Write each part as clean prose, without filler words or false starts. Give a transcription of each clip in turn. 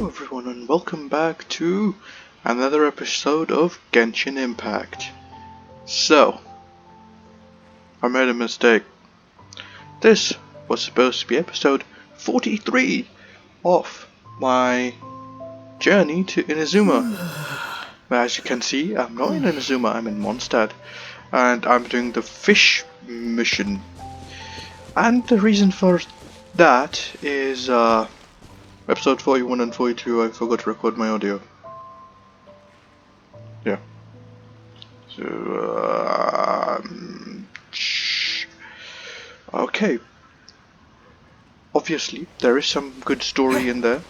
everyone and welcome back to another episode of Genshin Impact. So, I made a mistake. This was supposed to be episode 43 of my journey to Inazuma. But as you can see, I'm not in Inazuma, I'm in Mondstadt. And I'm doing the fish mission. And the reason for that is, episode 41 and 42, I forgot to record my audio. Yeah. So, okay. Obviously, there is some good story in there,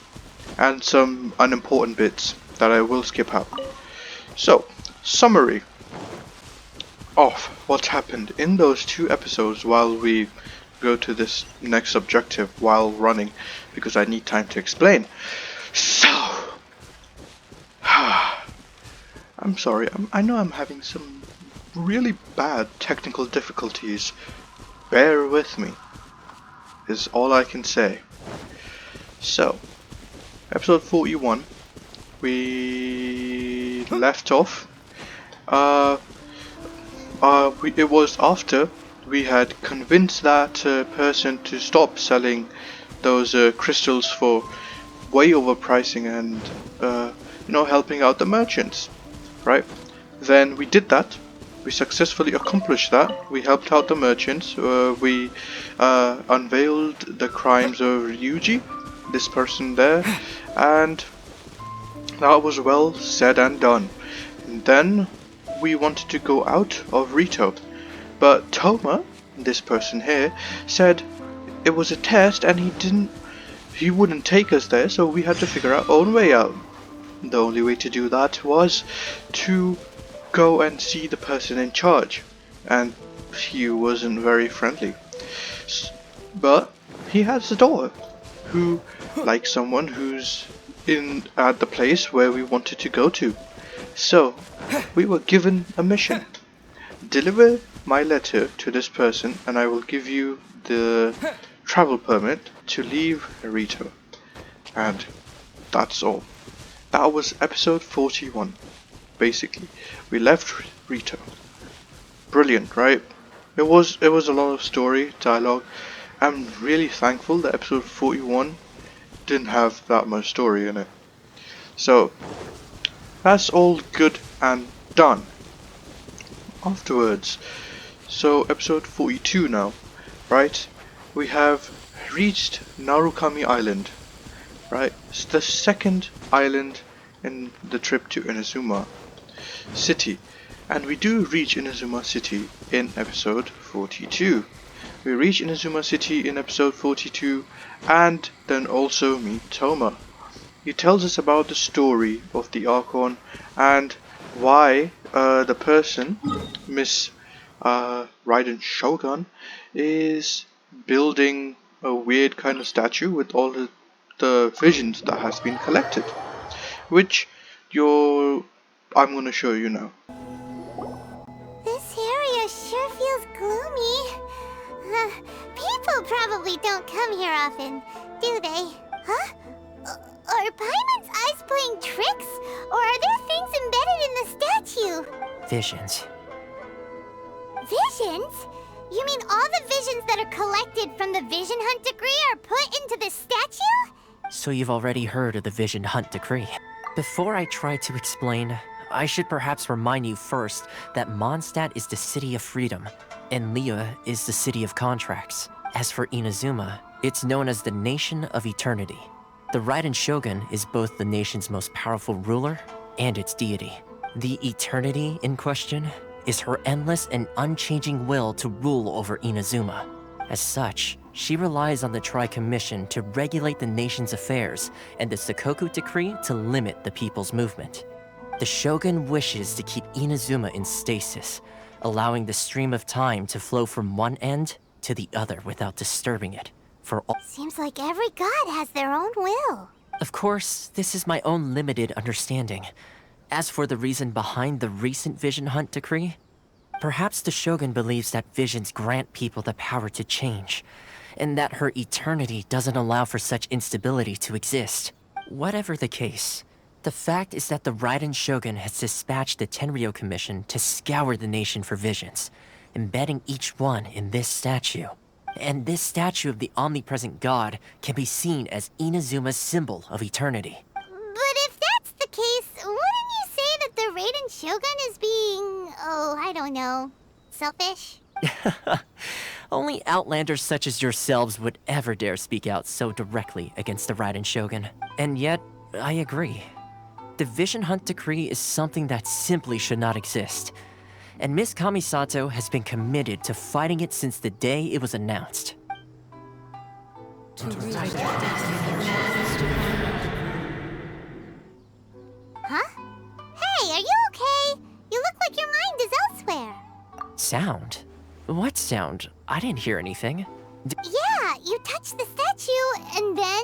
and some unimportant bits that I will skip out. So, summary of what happened in those two episodes while we go to this next objective while running, because I need time to explain. So, I'm sorry, I know I'm having some really bad technical difficulties. Bear with me, is all I can say. So, episode 41, we left off. It was after we had convinced that person to stop selling those crystals for way overpricing and helping out the merchants, right? Then we did that. We successfully accomplished that. We helped out the merchants. We unveiled the crimes of Ryuji, this person there, and that was well said and done. And then we wanted to go out of Rito, but Toma, this person here, said it was a test and he wouldn't take us there, so we had to figure our own way out. The only way to do that was to go and see the person in charge, and he wasn't very friendly. But he has a daughter who likes someone who's at the place where we wanted to go to. So we were given a mission. Deliver my letter to this person and I will give you the travel permit to leave Rito. And that's all. That was episode 41. Basically, we left Rito. Brilliant, right? It was a lot of story, dialogue. I'm really thankful that episode 41 didn't have that much story in it. So, that's all good and done. Afterwards, so episode 42 now, right? We have reached Narukami Island, right? It's the second island in the trip to Inazuma City, and we do reach Inazuma City in episode 42. We reach Inazuma City in episode 42 and then also meet Toma. He tells us about the story of the Archon and why the person, Miss Raiden Shogun, is building a weird kind of statue with all the visions that has been collected, which I'm gonna show you now. This area sure feels gloomy. People probably don't come here often, do they? Huh? Are Paimon's eyes playing tricks? Or are there things embedded in the statue? Visions. Visions? You mean all the visions that are collected from the Vision Hunt Decree are put into the statue? So you've already heard of the Vision Hunt Decree. Before I try to explain, I should perhaps remind you first that Mondstadt is the city of freedom, and Liyue is the city of contracts. As for Inazuma, it's known as the Nation of Eternity. The Raiden Shogun is both the nation's most powerful ruler and its deity. The eternity in question is her endless and unchanging will to rule over Inazuma. As such, she relies on the Tri-Commission to regulate the nation's affairs and the Sakoku Decree to limit the people's movement. The Shogun wishes to keep Inazuma in stasis, allowing the stream of time to flow from one end to the other without disturbing it. Seems like every god has their own will. Of course, this is my own limited understanding. As for the reason behind the recent Vision Hunt Decree, perhaps the Shogun believes that visions grant people the power to change, and that her eternity doesn't allow for such instability to exist. Whatever the case, the fact is that the Raiden Shogun has dispatched the Tenryou Commission to scour the nation for visions, embedding each one in this statue. And this statue of the omnipresent god can be seen as Inazuma's symbol of eternity. But if that's the case, wouldn't you say that the Raiden Shogun is being, oh, I don't know, selfish? Only outlanders such as yourselves would ever dare speak out so directly against the Raiden Shogun. And yet, I agree. The Vision Hunt Decree is something that simply should not exist. And Miss Kamisato has been committed to fighting it since the day it was announced. Huh? Hey, are you okay? You look like your mind is elsewhere. Sound? What sound? I didn't hear anything. Yeah, you touched the statue, and then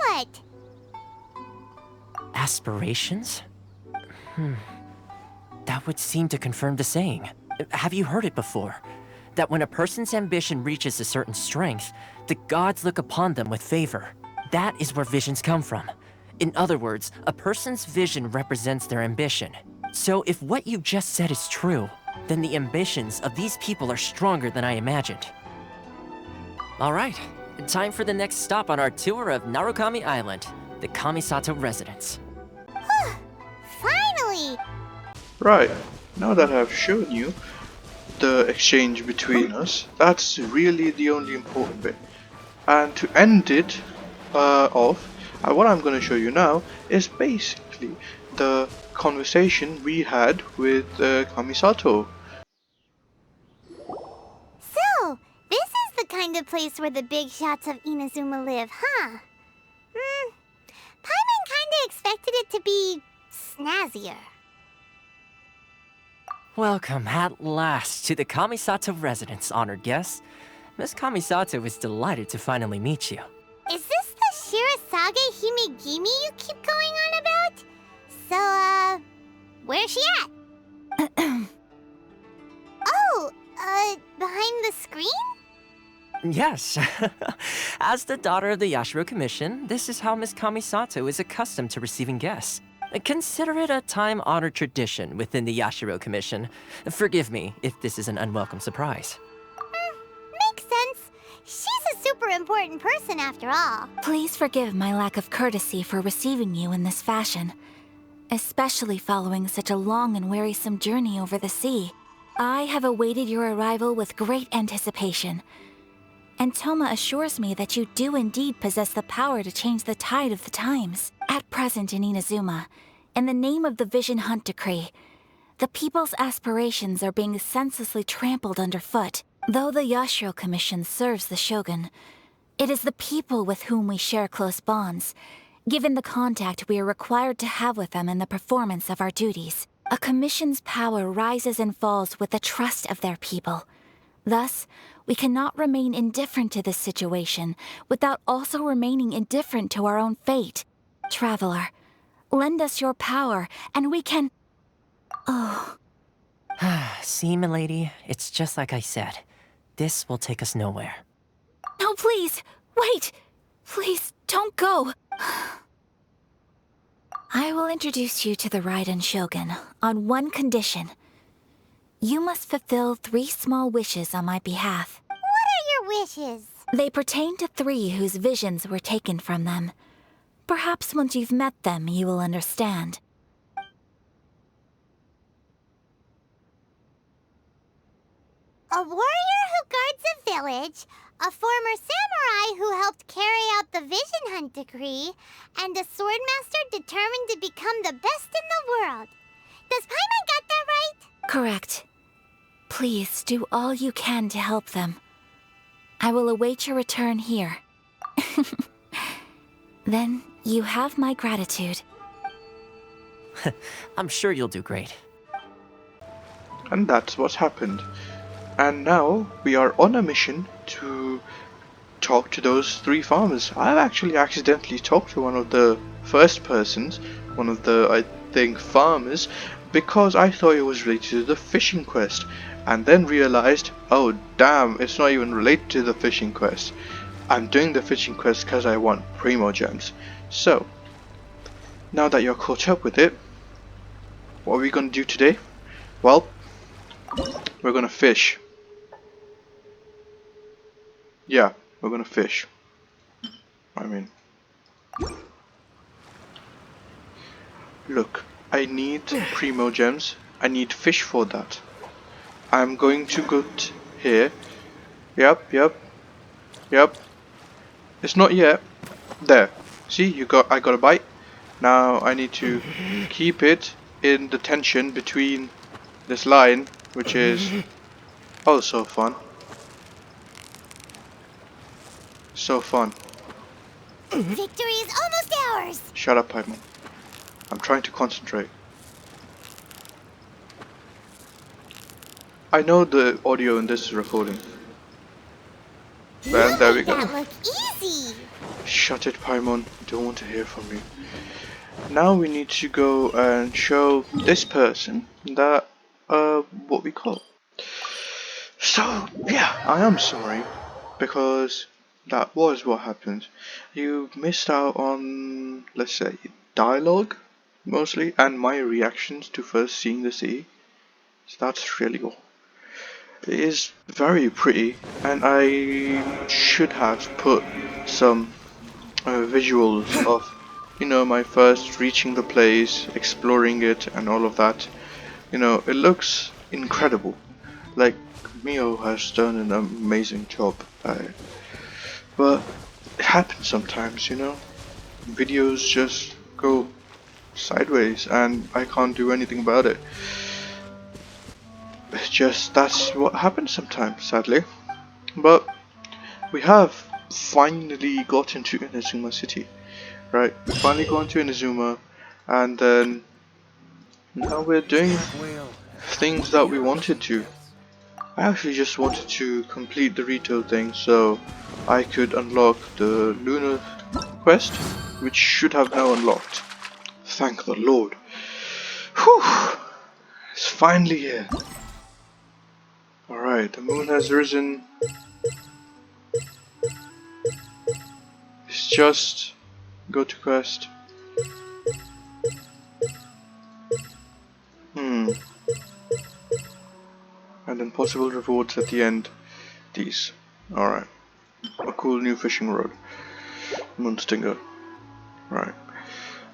what? Aspirations? That would seem to confirm the saying. Have you heard it before? That when a person's ambition reaches a certain strength, the gods look upon them with favor. That is where visions come from. In other words, a person's vision represents their ambition. So if what you just said is true, then the ambitions of these people are stronger than I imagined. Alright, time for the next stop on our tour of Narukami Island, the Kamisato residence. Finally! Right, now that I've shown you the exchange between us, that's really the only important bit. And to end it off, what I'm going to show you now is basically the conversation we had with Kamisato. So, this is the kind of place where the big shots of Inazuma live, huh? Paimon kinda expected it to be snazzier. Welcome at last to the Kamisato residence, honored guests. Miss Kamisato is delighted to finally meet you. Is this the Shirasage Himegimi you keep going on about? So, where's she at? Oh, behind the screen? Yes. As the daughter of the Yashiro Commission, this is how Miss Kamisato is accustomed to receiving guests. Consider it a time-honored tradition within the Yashiro Commission. Forgive me if this is an unwelcome surprise. Makes sense. She's a super important person after all. Please forgive my lack of courtesy for receiving you in this fashion, especially following such a long and wearisome journey over the sea. I have awaited your arrival with great anticipation, and Toma assures me that you do indeed possess the power to change the tide of the times. At present in Inazuma, in the name of the Vision Hunt Decree, the people's aspirations are being senselessly trampled underfoot. Though the Yashiro Commission serves the Shogun, it is the people with whom we share close bonds, given the contact we are required to have with them in the performance of our duties. A commission's power rises and falls with the trust of their people. Thus, we cannot remain indifferent to this situation without also remaining indifferent to our own fate. Traveler, lend us your power, and we can... Oh... See, milady, it's just like I said. This will take us nowhere. No, please! Wait! Please, don't go! I will introduce you to the Raiden Shogun on one condition. You must fulfill 3 small wishes on my behalf. What are your wishes? They pertain to 3 whose visions were taken from them. Perhaps once you've met them, you will understand. A warrior who guards a village, a former samurai who helped carry out the Vision Hunt Decree, and a swordmaster determined to become the best in the world. Does Paimon got that right? Correct. Please do all you can to help them. I will await your return here. Then you have my gratitude. I'm sure you'll do great. And that's what's happened. And now we are on a mission to talk to those 3 farmers. I've actually accidentally talked to one of the first persons, one of the, I think, farmers, because I thought it was related to the fishing quest, and then realized, oh damn, it's not even related to the fishing quest. I'm doing the fishing quest because I want Primo Gems. So, now that you're caught up with it, what are we gonna do today? Well, we're gonna fish. Yeah, we're gonna fish. I mean, look, I need primo gems. I need fish for that. I'm going to go here. Yep. It's not yet. There. See, I got a bite. Now I need to keep it in the tension between this line, which is oh so fun. So fun. Victory is almost ours! Shut up, Paimon. I'm trying to concentrate. I know the audio in this is recording. And there we go. That look easy! Shut it, Paimon. I don't want to hear from you. Now we need to go and show this person that, what we call. So, yeah, I am sorry. Because that was what happened. You missed out on, let's say, dialogue, mostly, and my reactions to first seeing the sea. So that's really all. It is very pretty, and I should have put some visuals of, my first reaching the place, exploring it, and all of that. It looks incredible. Like, Mio has done an amazing job. But it happens sometimes, Videos just go sideways, and I can't do anything about it. It's just, that's what happens sometimes, sadly. But we have finally got into Inazuma City, right? We finally got into Inazuma, and then now we're doing things that we wanted to. I actually just wanted to complete the Rito thing so I could unlock the Lunar quest, which should have now unlocked. Thank the Lord. Whew! It's finally here. Alright, the moon has risen. It's just go to quest. And then possible rewards at the end. These. Alright. A cool new fishing rod. Moonstinger. Right.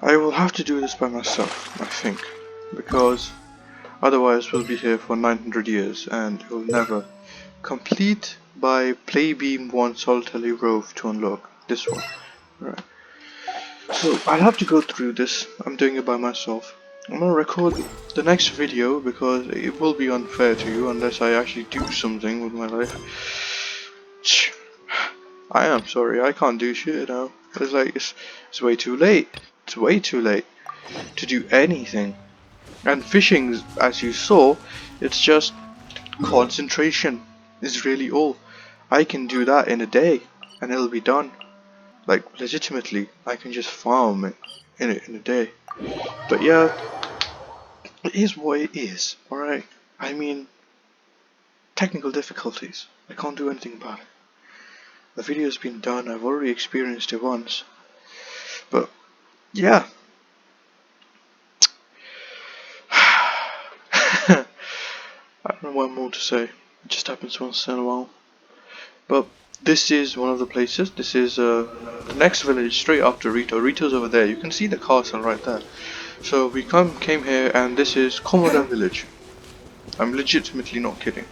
I will have to do this by myself, I think. Because otherwise we'll be here for 900 years and we'll never complete by Playbeam 1 Solitary Rove to unlock this one. Right. So I'll have to go through this. I'm doing it by myself. I'm gonna record the next video because it will be unfair to you unless I actually do something with my life. I am sorry, I can't do shit now. It's like, it's way too late. It's way too late to do anything. And fishing, as you saw, it's just concentration is really all. I can do that in a day and it'll be done. Like, legitimately, I can just farm it in a day. But yeah, it is what it is, alright? I mean, technical difficulties. I can't do anything about it. The video's been done, I've already experienced it once. But, yeah. I don't know what more to say. It just happens once in a while. But this is one of the places. This is the next village straight after Rito. Rito's over there. You can see the castle right there. So we came here, and this is Komoda village. I'm legitimately not kidding.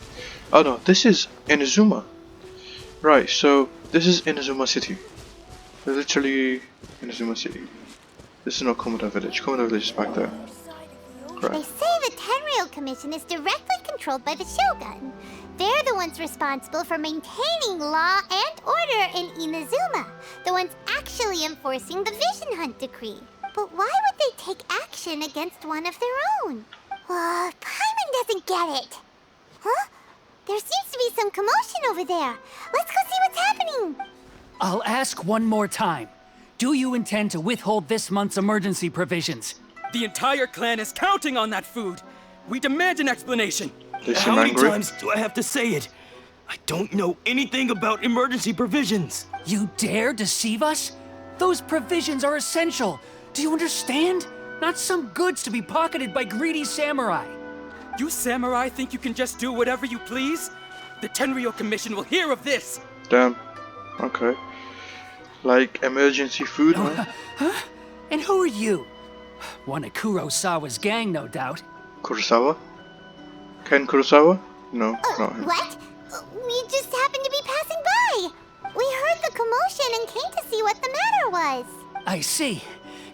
Oh no, this is Inazuma. Right, so this is Inazuma City. Literally Inazuma City. This is not Komoda village. Komoda village is back there. Right. They say the Tenryou Commission is directly controlled by the Shogun. They're the ones responsible for maintaining law and order in Inazuma. The ones actually enforcing the Vision Hunt decree. But why would they take action against one of their own? Paimon doesn't get it. Huh? There seems to be some commotion over there. Let's go see what's happening. I'll ask one more time. Do you intend to withhold this month's emergency provisions? The entire clan is counting on that food. We demand an explanation. How many times do I have to say it? I don't know anything about emergency provisions. You dare deceive us? Those provisions are essential. Do you understand? Not some goods to be pocketed by greedy samurai. You samurai think you can just do whatever you please? The Tenryo Commission will hear of this! Damn. Okay. Like emergency food, huh? Huh? And who are you? One of Kurosawa's gang, no doubt. Kurosawa? Ken Kurosawa? No, not him. What? We just happened to be passing by. We heard the commotion and came to see what the matter was. I see.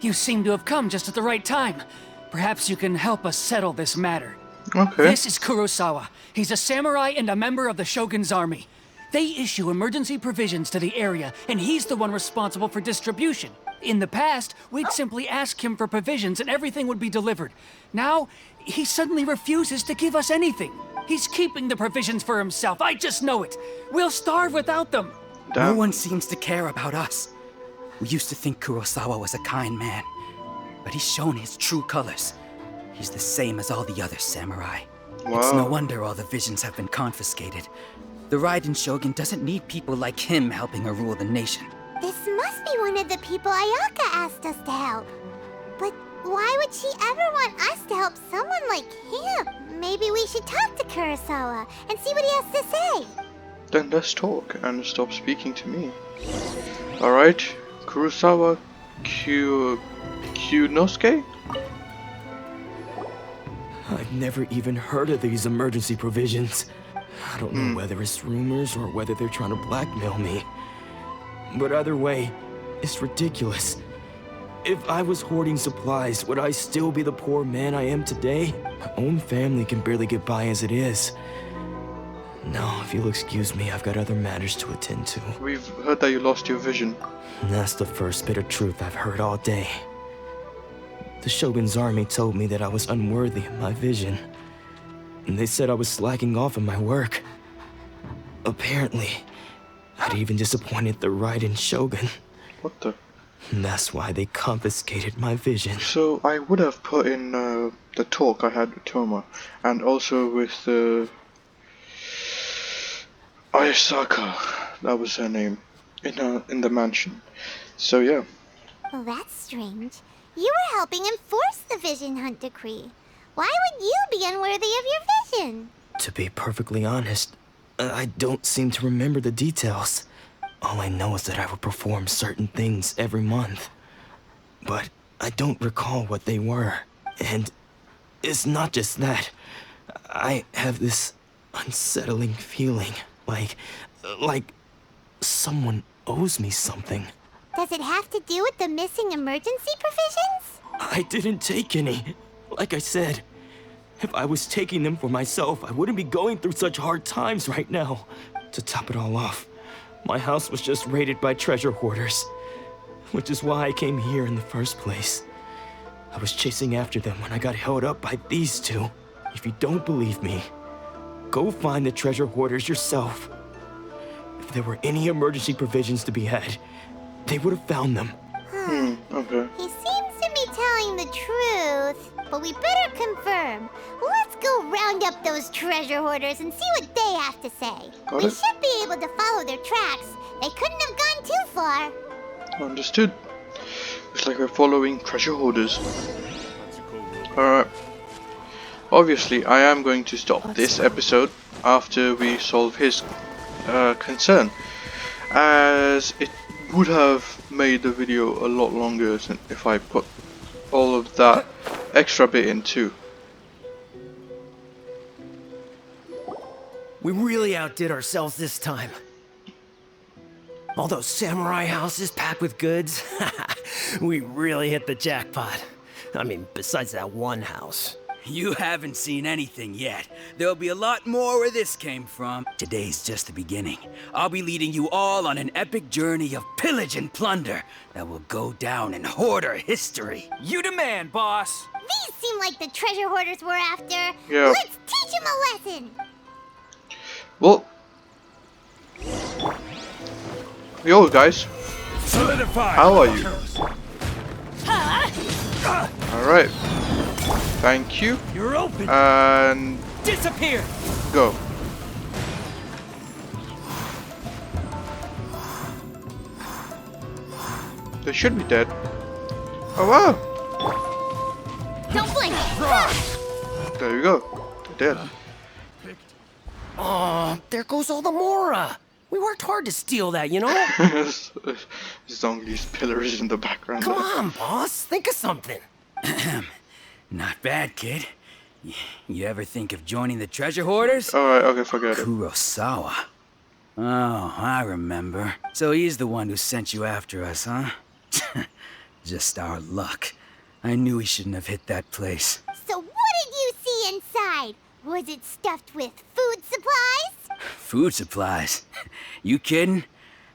You seem to have come just at the right time. Perhaps you can help us settle this matter. Okay. This is Kurosawa. He's a samurai and a member of the Shogun's army. They issue emergency provisions to the area, and he's the one responsible for distribution. In the past, we'd simply ask him for provisions and everything would be delivered. Now, he suddenly refuses to give us anything. He's keeping the provisions for himself, I just know it. We'll starve without them. No Damn. one seems to care about us. We used to think Kurosawa was a kind man, but he's shown his true colors. He's the same as all the other samurai. It's no Wow. wonder all the visions have been confiscated. The Raiden Shogun doesn't need people like him helping her rule the nation. This must be one of the people Ayaka asked us to help. But why would she ever want us to help someone like him? Maybe we should talk to Kurosawa and see what he has to say. Then let's talk and stop speaking to me. Alright. Kurosawa Kyunosuke? I've never even heard of these emergency provisions. I don't know whether it's rumors or whether they're trying to blackmail me. But either way, it's ridiculous. If I was hoarding supplies, would I still be the poor man I am today? My own family can barely get by as it is. No, if you'll excuse me, I've got other matters to attend to. We've heard that you lost your vision. And that's the first bit of truth I've heard all day. The Shogun's army told me that I was unworthy of my vision. And they said I was slacking off in my work. Apparently, I'd even disappointed the Raiden Shogun. What the? And that's why they confiscated my vision. So I would have put in the talk I had with Toma, and also with Ayasaka, that was her name, in the mansion. So yeah. Well, that's strange. You were helping enforce the Vision Hunt decree. Why would you be unworthy of your vision? To be perfectly honest, I don't seem to remember the details. All I know is that I would perform certain things every month. But I don't recall what they were. And it's not just that. I have this unsettling feeling, like someone owes me something. Does it have to do with the missing emergency provisions? I didn't take any. Like I said, if I was taking them for myself, I wouldn't be going through such hard times right now. To top it all off, my house was just raided by treasure hoarders, which is why I came here in the first place. I was chasing after them when I got held up by these two. If you don't believe me, go find the treasure hoarders yourself. If there were any emergency provisions to be had, they would have found them. Okay. He seems to be telling the truth, but we better confirm. Let's go round up those treasure hoarders and see what they have to say. Got We it. should be able to follow their tracks. They couldn't have gone too far. Understood. Looks like we're following treasure hoarders. Alright. Obviously, I am going to stop this episode after we solve his concern, as it would have made the video a lot longer if I put all of that extra bit in too. We really outdid ourselves this time. All those samurai houses packed with goods, we really hit the jackpot. I mean, besides that one house. You haven't seen anything yet. There'll be a lot more where this came from. Today's just the beginning. I'll be leading you all on an epic journey of pillage and plunder that will go down in hoarder history. You demand, boss. These seem like the treasure hoarders we're after. Yeah. Let's teach them a lesson. Well, yo guys, Solidify! how are you? Alright, thank you, You're open! and Disappear! go. They should be dead. Oh wow! Don't blink! There you go. They're dead. Aw, there goes all the Mora. We worked hard to steal that, you know? Zhongli's pillars in the background. Come on, boss. Think of something. Not bad, kid. You ever think of joining the treasure hoarders? Alright, okay, forget it. Kurosawa. Oh, I remember. So he's the one who sent you after us, huh? Just our luck. I knew he shouldn't have hit that place. So what did you see inside? Was it stuffed with food supplies? Food supplies? You kidding?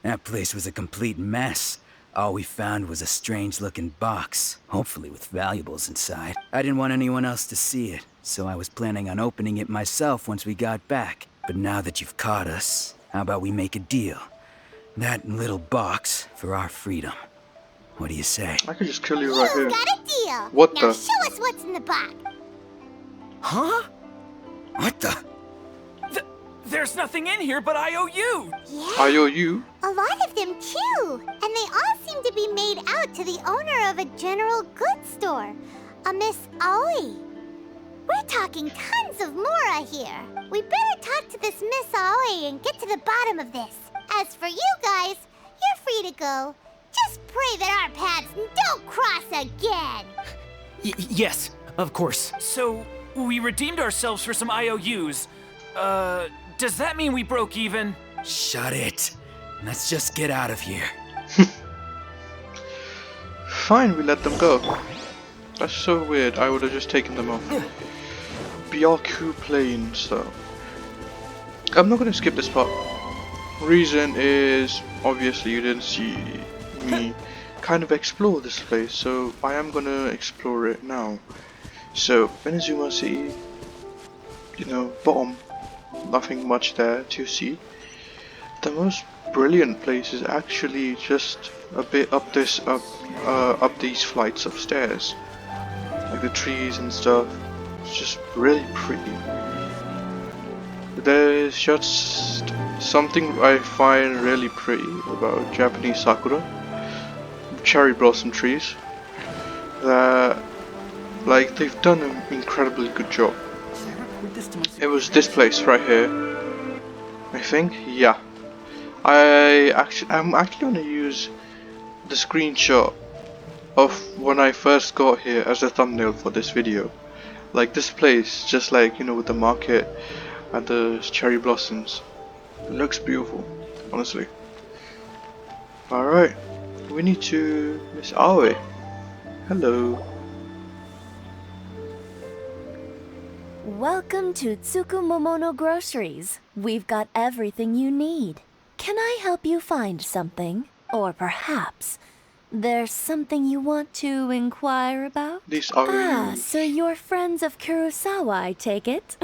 That place was a complete mess. All we found was a strange-looking box, hopefully with valuables inside. I didn't want anyone else to see it, so I was planning on opening it myself once we got back. But now that you've caught us, how about we make a deal? That little box for our freedom. What do you say? I could just kill you right You here. got a deal. What now the? show us what's in the box. Huh? What the? There's nothing in here but IOU! Yeah. IOU? A lot of them too. And they all seem to be made out to the owner of a general goods store, a Miss Aoi. We're talking tons of Mora here. We better talk to this Miss Aoi and get to the bottom of this. As for you guys, you're free to go. Just pray that our paths don't cross again. Yes, of course. So, we redeemed ourselves for some IOUs. Does that mean we broke even? Shut it. Let's just get out of here. Fine, we let them go. That's so weird. I would have just taken them off. Byaku Plains, though. I'm not gonna skip this part. Reason is, obviously, you didn't see me kind of explore this place, so I am gonna explore it now. So, Venezuela City, you know, bottom. Nothing much there to see. The most brilliant place is actually just a bit up these flights of stairs, like the trees and stuff. It's just really pretty. There's just something I find really pretty about Japanese sakura, cherry blossom trees, that like they've done an incredibly good job. It was this place right here, I think. Yeah, I'm actually gonna use the screenshot of when I first got here as a thumbnail for this video. Like this place, just like, you know, with the market and the cherry blossoms. It looks beautiful, honestly. Alright, we need to Miss Aoi. Hello. Welcome to Tsukumomono Groceries. We've got everything you need. Can I help you find something? Or perhaps there's something you want to inquire about? These are So you're friends of Kurosawa, I take it?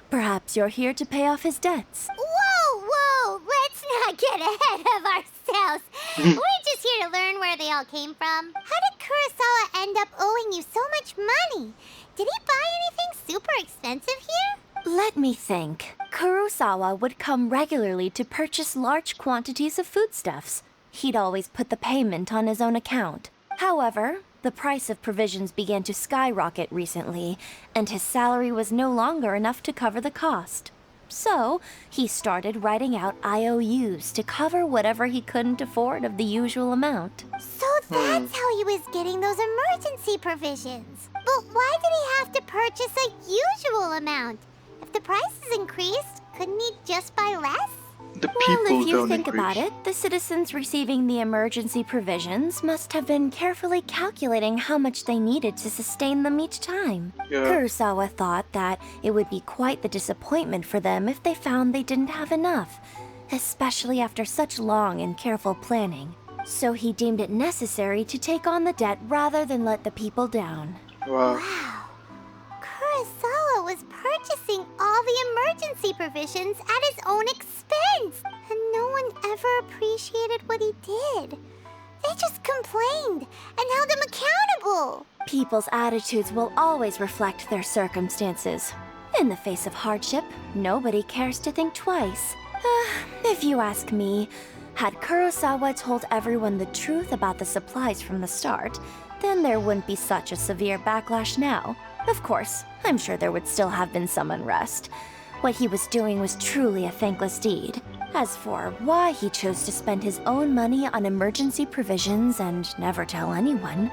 Perhaps you're here to pay off his debts. Whoa! Let's not get ahead of ourselves. We're just here to learn where they all came from. How did Kurosawa end up owing you so much money? Did he buy anything super expensive here? Let me think. Kurosawa would come regularly to purchase large quantities of foodstuffs. He'd always put the payment on his own account. However, the price of provisions began to skyrocket recently, and his salary was no longer enough to cover the cost. So, he started writing out IOUs to cover whatever he couldn't afford of the usual amount. So that's how he was getting those emergency provisions. But why did he have to purchase a usual amount? If the prices increased, couldn't he just buy less? the people Well, if you don't think increase. about it, the citizens receiving the emergency provisions must have been carefully calculating how much they needed to sustain them each time. Yeah. Kurosawa thought that it would be quite the disappointment for them if they found they didn't have enough, especially after such long and careful planning. So he deemed it necessary to take on the debt rather than let the people down. Wow. Wow. Kurosawa was purchasing all the emergency provisions at his own expense, and no one ever appreciated what he did. They just complained and held him accountable. People's attitudes will always reflect their circumstances. In the face of hardship, nobody cares to think twice. If you ask me, Had Kurosawa told everyone the truth about the supplies from the start, then there wouldn't be such a severe backlash now. Of course, I'm sure there would still have been some unrest. What he was doing was truly a thankless deed. As for why he chose to spend his own money on emergency provisions and never tell anyone,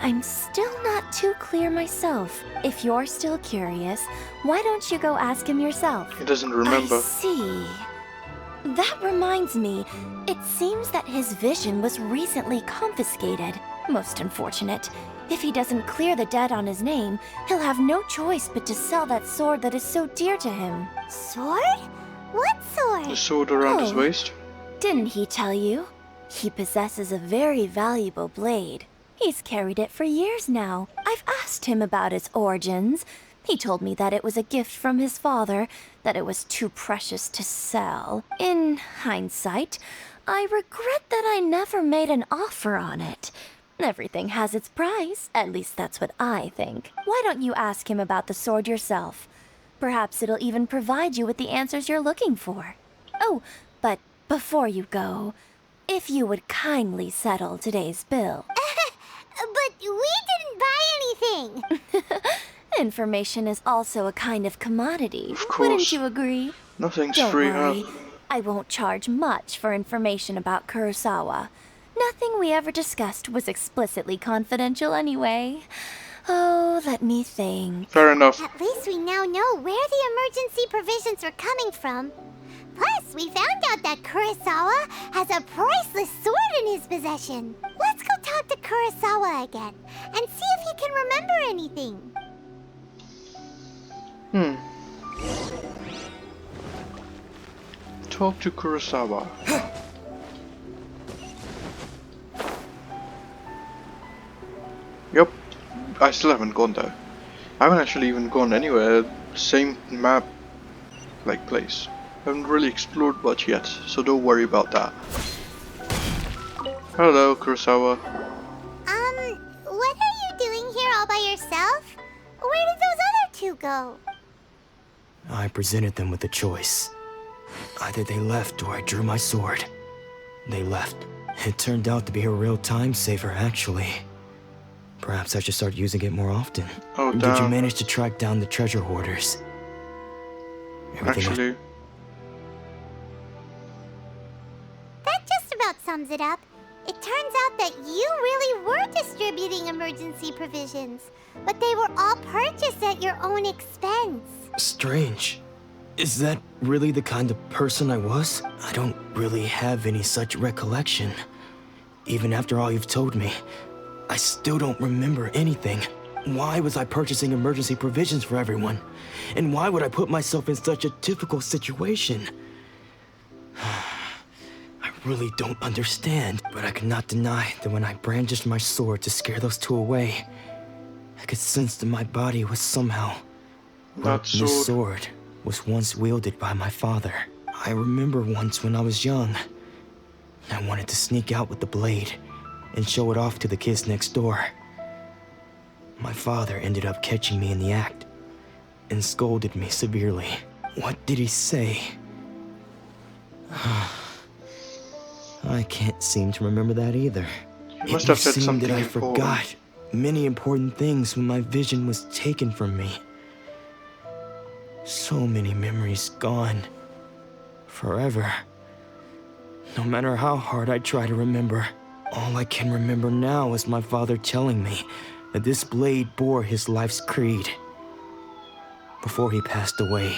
I'm still not too clear myself. If you're still curious, why don't you go ask him yourself? He doesn't remember. I see. That reminds me, it seems that his vision was recently confiscated. Most unfortunate. If he doesn't clear the debt on his name, he'll have no choice but to sell that sword that is so dear to him. Sword? What sword? The sword around his waist? Didn't he tell you? He possesses a very valuable blade. He's carried it for years now. I've asked him about its origins. He told me that it was a gift from his father, that it was too precious to sell. In hindsight, I regret that I never made an offer on it. Everything has its price, at least that's what I think. Why don't you ask him about the sword yourself? Perhaps it'll even provide you with the answers you're looking for. Oh, but before you go, if you would kindly settle today's bill. But we didn't buy anything. Information is also a kind of commodity. Of course. Wouldn't you agree? Nothing's Don't free, worry. huh? I won't charge much for information about Kurosawa. Nothing we ever discussed was explicitly confidential anyway. Oh, let me think. Fair enough. At least we now know where the emergency provisions are coming from. Plus, we found out that Kurosawa has a priceless sword in his possession. Let's go talk to Kurosawa again and see if he can remember anything. Talk to Kurosawa. Yep, I still haven't gone there. I haven't actually even gone anywhere. Same map, like place. Haven't really explored much yet, so don't worry about that. Hello, Kurosawa. What are you doing here all by yourself? Where did those other two go? I presented them with a choice. Either they left or I drew my sword. They left. It turned out to be a real time saver, actually. Perhaps I should start using it more often. Oh, Did you damn. manage to track down the treasure hoarders? Everything was- Actually, That just about sums it up. It turns out that you really were distributing emergency provisions, but they were all purchased at your own expense. Strange. Is that really the kind of person I was? I don't really have any such recollection. Even after all you've told me, I still don't remember anything. Why was I purchasing emergency provisions for everyone? And why would I put myself in such a difficult situation? I really don't understand, but I cannot deny that when I brandished my sword to scare those two away, I could sense that my body was somehow... that This sword. sword was once wielded by my father. I remember once when I was young, I wanted to sneak out with the blade and show it off to the kids next door. My father ended up catching me in the act and scolded me severely. What did he say? I can't seem to remember that either. He must It have said seemed something that I important. forgot many important things when my vision was taken from me. So many memories gone. Forever. No matter how hard I try to remember, all I can remember now is my father telling me that this blade bore his life's creed. Before he passed away,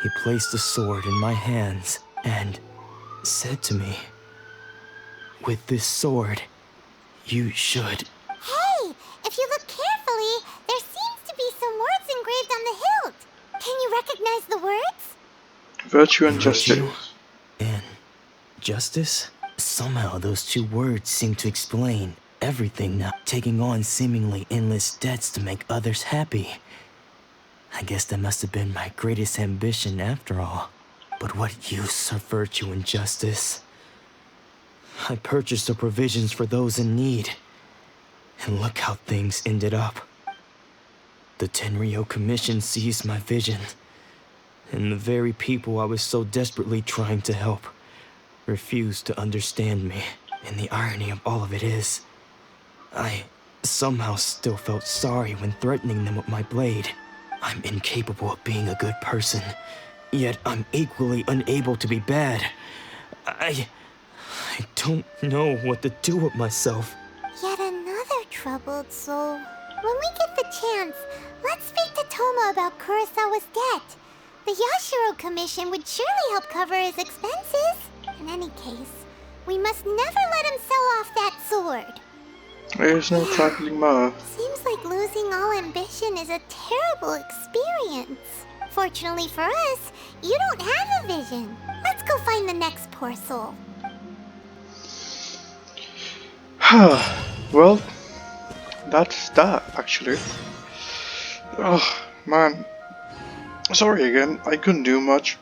he placed the sword in my hands and said to me, "With this sword, you should..." Hey, if you look carefully, there seems to be some words engraved on the hilt. Can you recognize the words? Virtue and justice. Virtue and justice? Somehow those two words seem to explain everything now. Taking on seemingly endless debts to make others happy. I guess that must have been my greatest ambition after all. But what use are virtue and justice? I purchased the provisions for those in need. And look how things ended up. The Tenryo Commission seized my vision. And the very people I was so desperately trying to help refused to understand me. And the irony of all of it is, I somehow still felt sorry when threatening them with my blade. I'm incapable of being a good person, yet I'm equally unable to be bad. I don't know what to do with myself. Yet another troubled soul. When we get the chance, let's speak to Toma about Kurosawa's debt. The Yashiro Commission would surely help cover his expenses. In any case, we must never let him sell off that sword. There's no trifling matter. Seems like losing all ambition is a terrible experience. Fortunately for us, you don't have a vision. Let's go find the next poor soul. Well, that's that actually. Oh man, sorry again, I couldn't do much.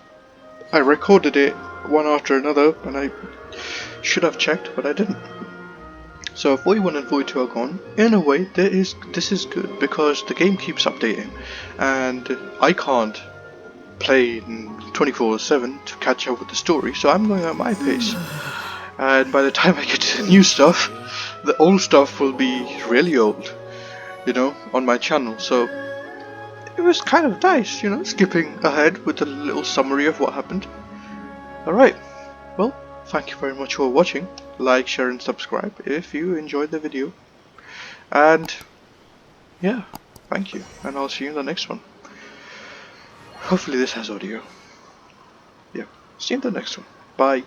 I recorded it one after another and I should have checked, but I didn't. So Void 1 and Void 2 are gone. In a way, this is good because the game keeps updating and I can't play 24/7 to catch up with the story, so I'm going at my pace. And by the time I get to the new stuff, the old stuff will be really old, you know, on my channel. So it was kind of nice, you know, skipping ahead with a little summary of what happened. Alright, well, thank you very much for watching. Like, share and subscribe if you enjoyed the video. And yeah, thank you, and I'll see you in the next one. Hopefully this has audio. Yeah, see you in the next one. Bye.